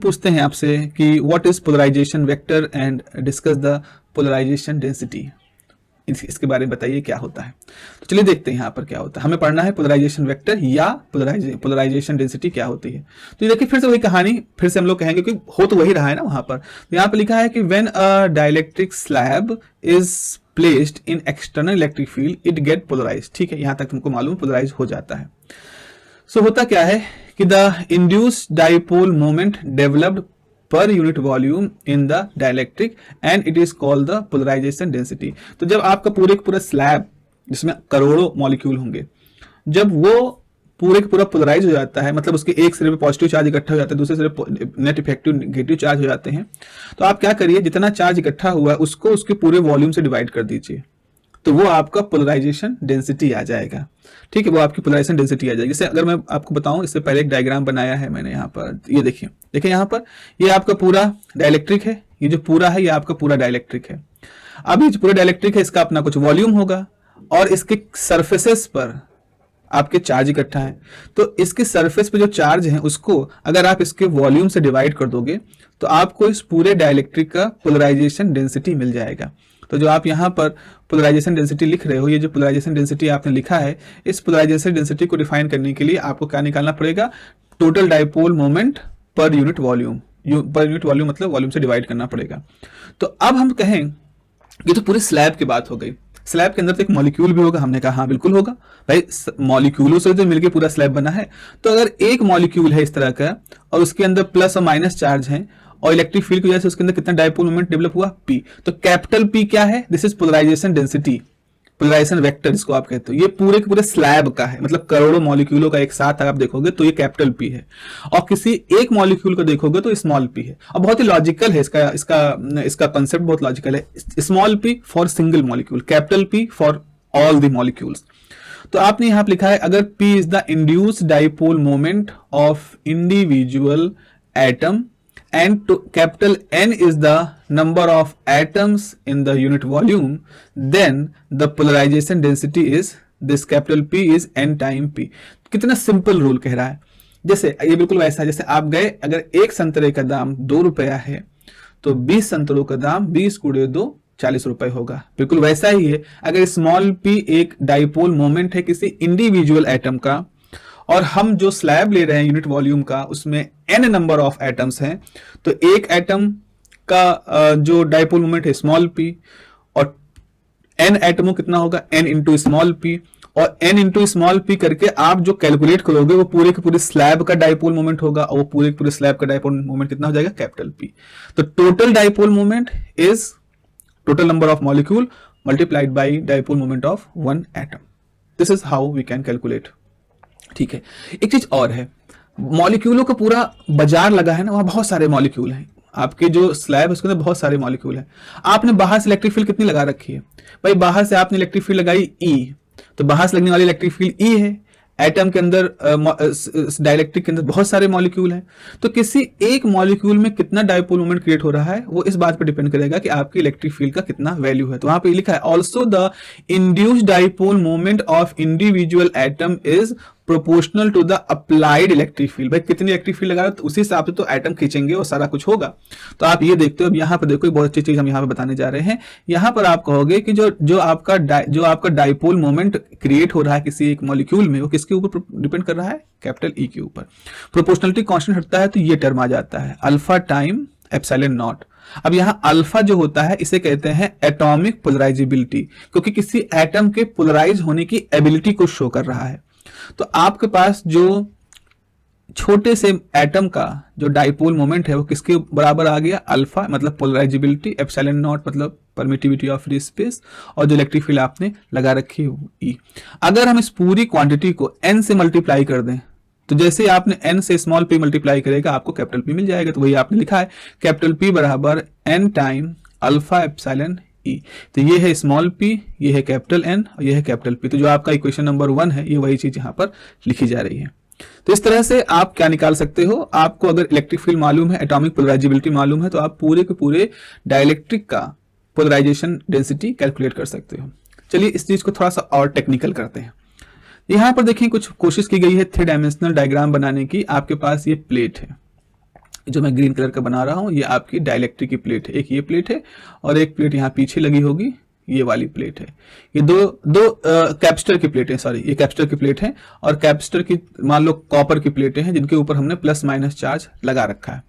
पूछते हैं आपसे कि what is polarisation vector and discuss the polarisation density, इसके बारे में बताइए क्या होता है। तो चलिए देखते हैं यहाँ पर क्या होता है। हमें पढ़ना है पोलराइजेशन वेक्टर या पोलराइजेशन डेंसिटी क्या होती है। तो ये देखिए फिर से वही कहानी, फिर से हम लोग कहेंगे कि हो तो वही रहा है ना वहां पर। तो यहाँ पर लिखा है कि when a dielectric slab is placed in external electric field it get polarise. ठीक है, यहाँ तक तुमको मालूम पोलराइज हो जाता है। सो होता क्या है कि the induced dipole moment developed per unit volume in the dielectric and it is called the polarisation density. तो जब आपका पूरा स्लैब जिसमें करोड़ों मॉलिक्यूल होंगे, जब वो पूरे का पूरा पोलराइज हो जाता है, मतलब उसके एक सिरे पे पॉजिटिव चार्ज इकट्ठा हो जाता है, दूसरे सिरे पे नेट इफेक्टिव नेगेटिव चार्ज हो जाते हैं, तो आप क्या करिए, जितना चार्ज इकट्ठा हुआ है उसको उसके पूरे वॉल्यूम से डिवाइड कर दीजिए, तो वो आपका पोलराइजेशन डेंसिटी आ जाएगा। ठीक है, वो आपकी पोलराइजेशन डेंसिटी आ जाएगी। जैसे अगर मैं आपको बताऊं, इससे पहले एक डायग्राम बनाया है मैंने यहाँ पर, ये देखिए यहाँ पर, ये आपका पूरा डाइलेक्ट्रिक है, ये जो पूरा है ये आपका पूरा डाइलेक्ट्रिक है। अब ये जो पूरा डाइलेक्ट्रिक है इसका अपना कुछ वॉल्यूम होगा और इसके सरफेसेस पर आपके चार्ज इकट्ठा है, तो इसके सरफेस पे जो चार्ज है उसको अगर आप इसके वॉल्यूम से डिवाइड कर दोगे तो आपको इस पूरे डाइलेक्ट्रिक का पोलराइजेशन डेंसिटी मिल जाएगा। तो जो आप यहाँ पर पोलराइजेशन डेंसिटी लिख रहे हो, ये जो पोलराइजेशन डेंसिटी आपने लिखा है, इस पोलराइजेशन डेंसिटी को डिफाइन करने के लिए आपको क्या निकालना पड़ेगा, टोटल डाइपोल मोमेंट पर यूनिट वॉल्यूम। पर यूनिट वॉल्यूम मतलब वॉल्यूम से डिवाइड करना पड़ेगा। तो अब हम कहें ये तो पूरे स्लैब की बात हो गई, स्लैब के अंदर तो एक मॉलिक्यूल भी होगा। हमने कहा हाँ बिल्कुल होगा भाई, मॉलिक्यूलों से जो मिलकर पूरा स्लैब बना है। तो अगर एक मॉलिक्यूल है इस तरह का और उसके अंदर प्लस और माइनस चार्ज है और इलेक्ट्रिक फील्ड की वजह से उसके अंदर कितना डाइपोल मोमेंट डेवलप हुआ, P। तो कैपिटल P क्या है, this is polarisation density, polarisation vector जिसको आप कहते हो। ये पूरे के पूरे स्लैब का है, मतलब करोड़ों मॉलिक्यूलों का एक साथ आप देखोगे तो ये कैपिटल P है, और किसी एक मॉलिक्यूल को देखोगे तो स्मॉल p है। और बहुत ही लॉजिकल है इसका कंसेप्ट बहुत लॉजिकल है। Small p for single molecule, capital P for all the molecules. तो आपने यहाँ पर लिखा है अगर P is the induced dipole moment of individual atom and capital N is the number of atoms in the unit volume, then the polarization density is this capital P is N time P। कितना simple rule कह रहा है। जैसे ये बिल्कुल वैसा, जैसे आप गए, अगर एक संतरे का दाम 2 रुपया है तो 20 संतरों का दाम 20 × 2 40 रुपए होगा। बिल्कुल वैसा ही है, अगर स्मॉल p एक डाइपोल मोमेंट है किसी इंडिविजुअल एटम का, और हम जो स्लैब ले रहे हैं यूनिट वॉल्यूम का उसमें n नंबर ऑफ एटम्स हैं, तो एक एटम का जो डाइपोल मोमेंट है स्मॉल p, और n एटमों कितना होगा n इंटू स्मॉल p, और n इंटू स्मॉल p करके आप जो कैलकुलेट करोगे वो पूरे के पूरे स्लैब का डाइपोल मोमेंट होगा, और वो पूरे के पूरे स्लैब का डाइपोल मोमेंट कितना हो जाएगा, कैपिटल P। तो total dipole moment is total number of molecule multiplied by dipole moment of one atom. This is how we can calculate. ठीक है, एक चीज और है, मॉलिक्यूलों का पूरा बाजार लगा है ना, वहां बहुत सारे मॉलिक्यूल हैं। आपके जो स्लैब है उसके अंदर बहुत सारे मॉलिक्यूल हैं। आपने बाहर से इलेक्ट्रिक फील्ड कितनी लगा रखी है भाई, बाहर से आपने इलेक्ट्रिक फील्ड लगाई E, तो बाहर से लगने वाली इलेक्ट्रिक फील्ड E है। एटम के अंदर डाइलेक्ट्रिक के अंदर बहुत सारे मॉलिक्यूल हैं, तो किसी एक मॉलिक्यूल में कितना डाइपोल मोमेंट क्रिएट हो रहा है वो इस बात पर डिपेंड करेगा कि आपकी इलेक्ट्रिक फील्ड का कितना वैल्यू है। तो वहां पे लिखा है also the induced dipole moment of individual atom is proportional to the applied electric field. भाई कितनी इलेक्ट्रिक फील्ड लगा रहे हो तो उसी हिसाब से तो एटम खींचेंगे और सारा कुछ होगा। तो आप ये देखते हो, अब यहाँ पर देखो बहुत अच्छी चीज हम यहाँ पे बताने जा रहे हैं। यहाँ पर आप कहोगे कि जो आपका डाइपोल मोमेंट क्रिएट हो रहा है किसी एक मॉलिक्यूल में, वो किसके ऊपर डिपेंड कर रहा है, कैपिटल E के ऊपर। प्रोपोर्शनलिटी कांस्टेंट हटता है तो ये टर्म आ जाता है अल्फा टाइम एप्सिलॉन नॉट। अब यहाँ अल्फा जो होता है इसे कहते हैं एटॉमिक पोलराइजेबिलिटी, क्योंकि किसी एटम के पोलराइज होने की एबिलिटी को शो कर रहा है। तो आपके पास जो छोटे से एटम का जो डाइपोल मोमेंट है वो किसके बराबर आ गया, अल्फा मतलब पोलराइजेबिलिटी, एप्सिलॉन नॉट मतलब परमिटिविटी ऑफ फ्री स्पेस, और जो इलेक्ट्रिक फील्ड आपने लगा रखी है E। अगर हम इस पूरी क्वांटिटी को n से मल्टीप्लाई कर दें तो जैसे आपने n से स्मॉल p मल्टीप्लाई करेगा आपको कैपिटल P मिल जाएगा। तो वही आपने लिखा है कैपिटल P बराबर n time alpha epsilon E। तो ये है स्मॉल p, ये है कैपिटल N और ये है कैपिटल P। तो जो आपका इक्वेशन नंबर 1 है ये वही चीज यहाँ पर लिखी जा रही है। तो इस तरह से आप क्या निकाल सकते हो, आपको अगर इलेक्ट्रिक फील्ड मालूम है, एटॉमिक पोलराइजेबिलिटी मालूम है, तो आप पूरे के पूरे डाइलेक्ट्रिक का पोलराइजेशन डेंसिटी कैलकुलेट कर सकते हो। चलिए इस चीज को थोड़ा सा और टेक्निकल करते हैं। यहाँ पर देखिए कुछ कोशिश की गई है 3 डायमेंशनल डायग्राम बनाने की। आपके पास ये प्लेट है, जो मैं ग्रीन कलर का बना रहा हूँ ये आपकी डाइलेक्ट्रिक की प्लेट है, एक ये प्लेट है और एक प्लेट यहाँ पीछे लगी होगी, ये वाली प्लेट है। ये दो कैपेसिटर की प्लेट है, सॉरी ये कैपेसिटर की प्लेट है और कैपेसिटर की मान लो कॉपर की प्लेटें हैं जिनके ऊपर हमने प्लस माइनस चार्ज लगा रखा है।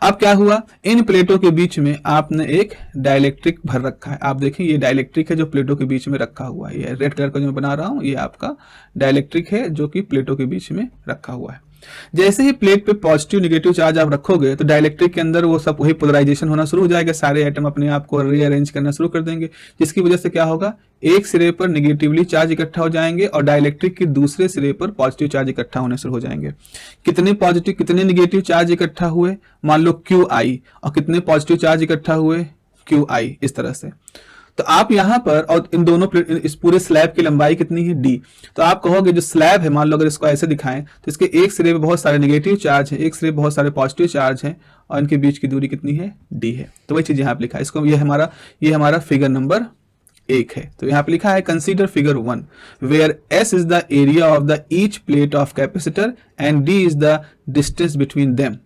अब क्या हुआ, इन प्लेटों के बीच में आपने एक डाइलेक्ट्रिक भर रखा है। आप देखें ये डाइलेक्ट्रिक है जो प्लेटों के बीच में रखा हुआ है। ये रेड कलर का जो मैं बना रहा हूं ये आपका डाइलेक्ट्रिक है जो कि प्लेटों के बीच में रखा हुआ है। जैसे ही प्लेट पे पॉजिटिव नेगेटिव चार्ज आप रखोगे तो डाइलेक्ट्रिक के अंदर वो सब वही पोलराइजेशन होना शुरू हो जाएगा, सारे एटम अपने आप को रीअरेंज करना शुरू कर देंगे, जिसकी वजह से क्या होगा, एक सिरे पर नेगेटिवली चार्ज इकट्ठा हो जाएंगे और डाइलेक्ट्रिक के दूसरे सिरे पर पॉजिटिव चार्ज इकट्ठा होने शुरू हो जाएंगे। कितने पॉजिटिव कितने नेगेटिव चार्ज इकट्ठा हुए, मान लो QI, और कितने पॉजिटिव चार्ज इकट्ठा हुए QI, इस तरह से। तो आप यहां पर, और इन दोनों इस पूरे स्लैब की लंबाई कितनी है D, तो आप कहोगे जो स्लैब है, मान लो अगर इसको ऐसे दिखाएं तो इसके एक सिरे पे बहुत सारे नेगेटिव चार्ज है, एक सिरे पे बहुत सारे पॉजिटिव चार्ज हैं और इनके बीच की दूरी कितनी है D है। तो वही चीज यहाँ पे लिखा है, इसको ये हमारा फिगर नंबर 1 है। तो यहाँ पे लिखा है consider figure 1 where S is the area of the each plate of capacitor and D is the distance between them.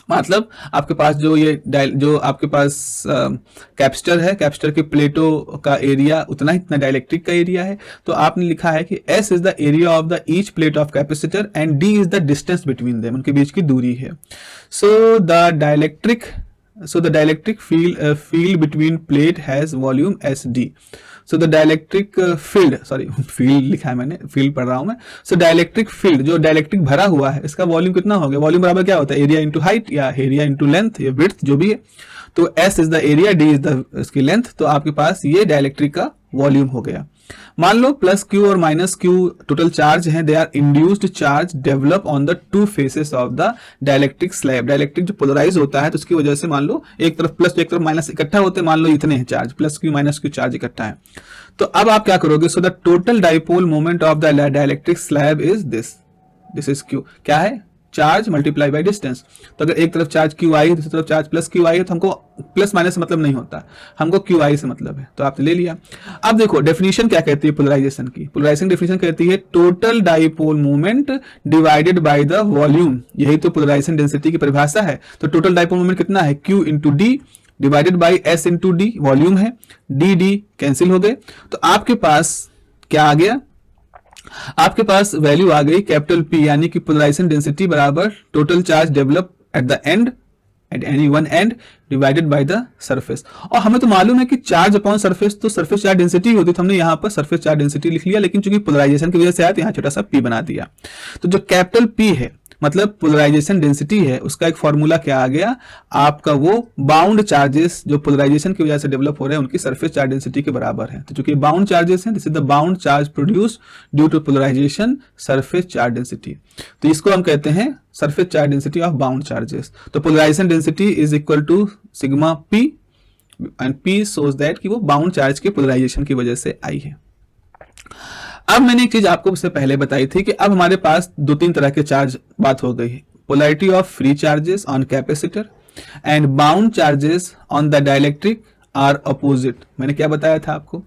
मतलब आपके पास जो आपके पास कैपेसिटर है, कैपेसिटर के प्लेटों का एरिया उतना ही डाइलेक्ट्रिक का एरिया है। तो आपने लिखा है कि S is the area of the each plate of capacitor and D is the distance between them, उनके बीच की दूरी है। So the dielectric field between plate has volume SD. So the dielectric field, field लिखा है मैंने, field पढ़ रहा हूं मैं। So dielectric field, जो डाइलेक्ट्रिक भरा हुआ है, इसका वॉल्यूम कितना हो गया, वॉल्यूम बराबर क्या होता है, एरिया इंटू हाइट या एरिया इंटू लेंथ या विड्थ, जो भी है। तो S is the area, D is the इसकी लेंथ। तो आपके पास ये डाइलेक्ट्रिक का वॉल्यूम हो गया। मान लो प्लस Q और माइनस Q टोटल चार्ज हैं, they are induced charge develop on the two faces of the dielectric slab. Dielectric जो पोलराइज होता है तो उसकी वजह से मान लो एक तरफ प्लस एक तरफ माइनस इकट्ठा होते हैं, मान लो इतने हैं charge, plus Q minus Q charge इकट्ठा है। तो अब आप क्या करोगे, so the total dipole moment of the dielectric slab is this is Q, क्या है, चार्ज मल्टीप्लाई बाय डिस्टेंस। तो अगर एक तरफ चार्ज QI है, दूसरी तरफ चार्ज प्लस QI है, तो हमको प्लस माइनस से मतलब नहीं होता, हमको QI से मतलब है। तो आपने ले लिया। अब देखो डेफिनेशन क्या कहती है पोलराइजेशन की, पोलराइजेशन डेफिनेशन कहती है total dipole moment divided by the volume. यही तो पोलराइजेशन डेंसिटी की परिभाषा है। तो टोटल डाइपोल मोमेंट कितना है, Q into D divided by S into D, volume है, D कैंसिल हो गए। तो आपके पास क्या आ गया, आपके पास वैल्यू आ गई कैपिटल P, यानी कि पोलराइजेशन डेंसिटी बराबर total charge develop at the end, at any one and divided by the surface. और हमें तो मालूम है कि चार्ज अपॉन सरफेस तो सरफेस चार्ज डेंसिटी होती है, तो हमने यहाँ पर सरफेस चार्ज डेंसिटी लिख लिया, लेकिन चूंकि पोलराइजेशन की वजह से आया तो यहाँ छोटा सा P बना दिया। तो जो कैपिटल P है मतलब पोलराइजेशन डेंसिटी है, उसका एक फॉर्मूला क्या आ गया, आपका वो बाउंड चार्जेस जो पोलराइजेशन की वजह से डेवलप हो रहे हैं उनकी सरफेस चार्ज डेंसिटी के बराबर है। तो चूंकि बाउंड चार्जेस हैं, this is the bound charge produced due to polarization surface charge density. तो इसको हम कहते हैं surface charge density of bound charges. तो polarization density is equal to sigma P and P shows that कि वो bound charge के polarisation की वजह से आई है। अब मैंने एक चीज आपको उससे पहले बताई थी कि अब हमारे पास 2-3 तरह के चार्ज बात हो गई है, polarity of free charges on capacitor and bound charges on the dielectric are opposite. मैंने क्या बताया था आपको,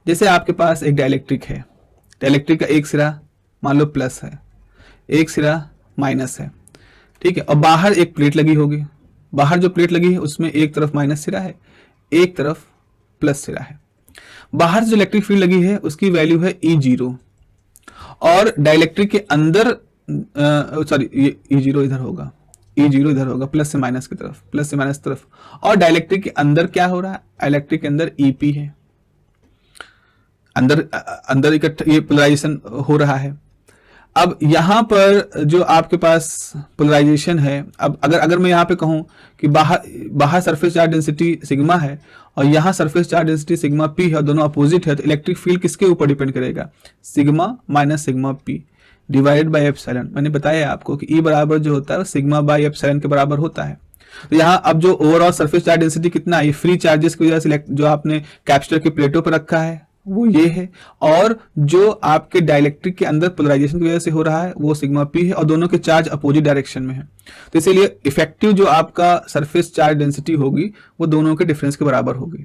जैसे आपके पास एक डाइलेक्ट्रिक है, डाइलेक्ट्रिक का एक सिरा मान लो प्लस है, एक सिरा माइनस है, ठीक है, और बाहर एक प्लेट लगी होगी, बाहर जो प्लेट लगी है उसमें एक तरफ माइनस सिरा है, एक तरफ प्लस सिरा है। बाहर जो इलेक्ट्रिक फील्ड लगी है उसकी वैल्यू है E0 और डाइलेक्ट्रिक के अंदर E0 इधर होगा, E0 इधर होगा प्लस से माइनस की तरफ, प्लस से माइनस तरफ। और डाइलेक्ट्रिक के अंदर क्या हो रहा है, इलेक्ट्रिक के अंदर EP है, अंदर इकट्ठा ये पोलराइजेशन हो रहा है। अब यहां पर जो आपके पास पोलराइजेशन है, अब अगर मैं यहां पे कहूं कि बाहर सरफेस चार्ज डेंसिटी सिग्मा है और यहां surface charge density sigma P है और दोनों अपोजिट है, तो इलेक्ट्रिक फील्ड किसके ऊपर डिपेंड करेगा, sigma minus sigma P divided by epsilon. मैंने बताया आपको कि E बराबर जो होता है सिग्मा बाय एप्सिलॉन के बराबर होता है। तो यहाँ अब जो ओवरऑल सरफेस चार्ज डेंसिटी कितना है, ये फ्री चार्जेस की वजह से जो आपने कैपेसिटर के प्लेटों पर रखा है वो ये है, और जो आपके डाइलेक्ट्रिक के अंदर पोलराइजेशन की वजह से हो रहा है वो सिग्मा P है, और दोनों के चार्ज अपोजिट डायरेक्शन में है। तो इसीलिए इफेक्टिव जो आपका सरफेस चार्ज डेंसिटी होगी वो दोनों के डिफरेंस के बराबर होगी।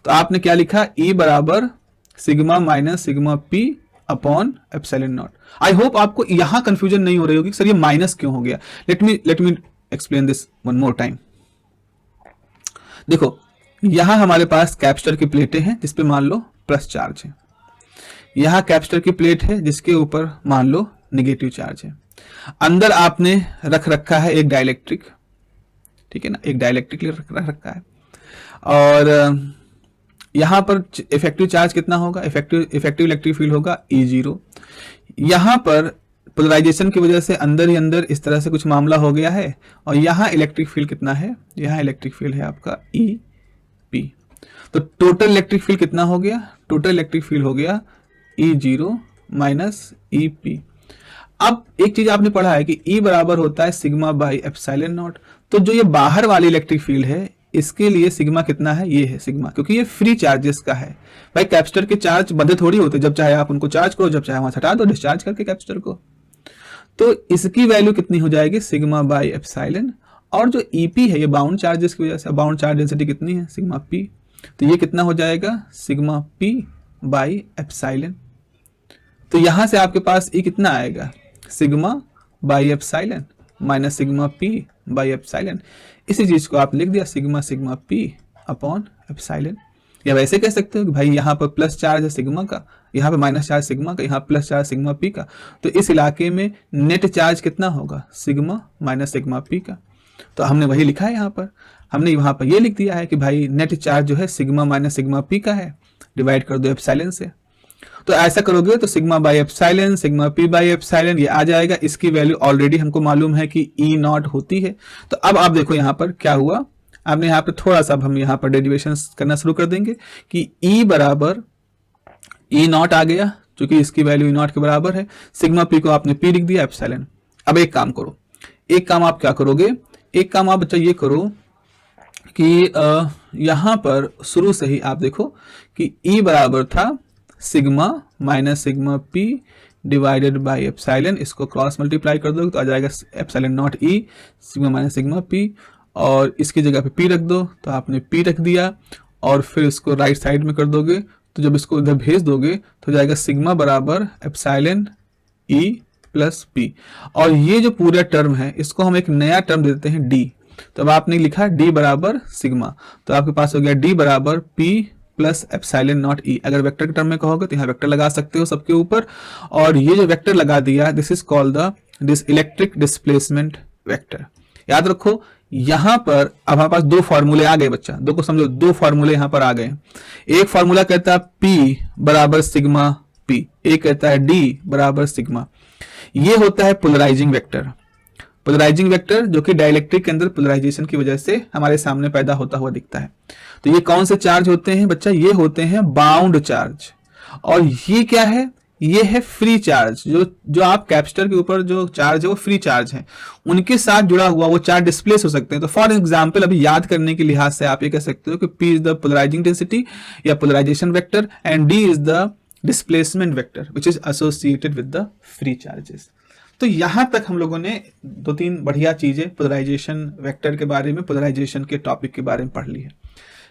तो आपने क्या लिखा, E बराबर sigma minus sigma P upon epsilon not. I hope आपको यहां कंफ्यूजन नहीं हो रही होगी सर ये माइनस क्यों हो गया। Let me explain this one more time. देखो यहां हमारे पास कैपेसिटर की प्लेटें हैं जिसपे मान लो प्लस चार्ज है, यहां कैपेसिटर की प्लेट है जिसके ऊपर मान लो नेगेटिव चार्ज है, अंदर आपने रख रखा है एक डाइलेक्ट्रिक, ठीक है ना, एक डाइलेक्ट्रिक रख रखा है, और यहां पर इफेक्टिव चार्ज कितना होगा, इफेक्टिव इलेक्ट्रिक फील्ड होगा E0। यहां पर पोलराइजेशन की वजह से अंदर ही अंदर इस तरह से कुछ मामला हो गया है, और यहां इलेक्ट्रिक फील्ड कितना है, यहां इलेक्ट्रिक फील्ड है आपका EP। तो टोटल इलेक्ट्रिक फील्ड कितना हो गया, टोटल इलेक्ट्रिक फील्ड हो गया E0 माइनस EP। अब एक चीज आपने पढ़ा है कि E बराबर होता है सिग्मा बाई एप्सिलॉन नॉट, तो जो ये बाहर वाली इलेक्ट्रिक फील्ड है इसके लिए सिग्मा कितना है, ये है सिग्मा, क्योंकि ये फ्री चार्जेस का है। भाई कैपेसिटर के चार्ज बंधे थोड़ी होते, जब चाहे आप उनको चार्ज करो, जब चाहे वहां हटा दो डिस्चार्ज करके कैपेसिटर को। तो इसकी वैल्यू कितनी हो जाएगी, सिग्मा बाई एप्सिलॉन, और जो EP है ये बाउंड चार्जेस की वजह से, बाउंड चार्ज डेंसिटी कितनी है, सिग्मा P, तो ये कितना हो जाएगा, सिग्मा P बाई एप्सिलॉन। तो यहां से आपके पास E कितना आएगा, sigma by epsilon minus sigma P by epsilon. इसी चीज को आप लिख दिया सिग्मा P अपॉन एप्सिलॉन। या वैसे कह सकते हो कि भाई यहाँ पर प्लस चार्ज है सिग्मा का, यहाँ पे माइनस चार्ज सिग्मा का, यहाँ प्लस चार्ज सिग्मा P का, तो इस इलाके में नेट चार्ज कितना होगा, सिग्मा माइनस सिग्मा P का। तो हमने वही लिखा है, यहाँ पर हमने वहां पर ये लिख दिया है कि भाई नेट चार्ज जो है सिग्मा माइनस सिग्मा P का है, डिवाइड कर दो एप्सिलॉन से। तो ऐसा करोगे तो sigma by epsilon, sigma P by epsilon ये आ जाएगा। इसकी वैल्यू ऑलरेडी हमको मालूम है कि E0 होती है। तो अब आप देखो यहाँ पर क्या हुआ, आपने यहाँ पर थोड़ा सा हम यहाँ पर डेरिवेशन करना शुरू कर देंगे कि E बराबर E0 आ गया, क्योंकि इसकी वैल्यू E0 के बराबर है। सिग्मा P को आपने P लिख दिया एप्सिलॉन। अब एक काम करो, एक काम आप क्या करोगे, एक काम आप बच्चा ये करो कि यहाँ पर शुरू से ही आप देखो कि E बराबर था sigma minus sigma P divided by epsilon, इसको क्रॉस मल्टीप्लाई कर दो तो आ जाएगा epsilon not E sigma minus sigma P, और इसकी जगह पे P रख दो, तो आपने P रख दिया, और फिर इसको राइट साइड में कर दोगे, तो जब इसको इधर भेज दोगे तो जाएगा सिग्मा बराबर एप्सिलॉन E प्लस P, और ये जो पूरा टर्म है इसको हम एक नया टर्म दे देते हैं D। तो अब आपने लिखा D बराबर सिग्मा, तो आपके पास हो गया D बराबर P plus epsilon not E। अगर वेक्टर के टर्म में कहोगे तो यहाँ वेक्टर लगा सकते हो सबके ऊपर, और ये जो वेक्टर लगा दिया this is called this electric displacement vector. याद रखो यहाँ पर अब हमारे पास दो फॉर्मूले आ गए बच्चा, दो को समझो, दो फॉर्मूले यहाँ पर आ गए। एक फॉर्मूला कहता है P बराबर सिग्मा P, एक कहता है D बराबर सिग्मा। ये होता है पोलराइजिंग वेक्टर, पोलराइजिंग वेक्टर जो कि डाइलेक्ट्रिक के अंदर पोलराइजेशन की वजह से हमारे सामने पैदा होता हुआ दिखता है। तो ये कौन से चार्ज होते हैं बच्चा, ये होते हैं बाउंड चार्ज, और ये क्या है, ये है फ्री चार्ज। जो आप कैपेसिटर के ऊपर जो चार्ज है वो फ्री चार्ज है, उनके साथ जुड़ा हुआ वो चार्ज डिस्प्लेस हो सकते हैं। तो फॉर एग्जांपल अभी याद करने के लिहाज से आप ये कह सकते हो कि P is the polarizing density या polarization vector, and D is the displacement vector which is associated with the free charges. तो यहां तक हम लोगों ने दो तीन बढ़िया चीजें पोलराइजेशन वेक्टर के बारे में, पोलराइजेशन के टॉपिक के बारे में पढ़ ली है।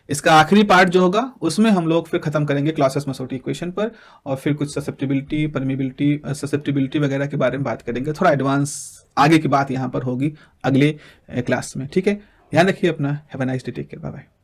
इसका आखिरी पार्ट जो होगा उसमें हम लोग फिर खत्म करेंगे क्लॉसियस मसोटी इक्वेशन पर, और फिर कुछ ससेप्टिबिलिटी, परमिबिलिटी, ससेप्टिबिलिटी वगैरह के बारे में बात करेंगे। थोड़ा एडवांस आगे की बात यहाँ पर होगी अगले क्लास में, ठीक है। ध्यान रखिए अपना। Have a nice day, take care, bye bye.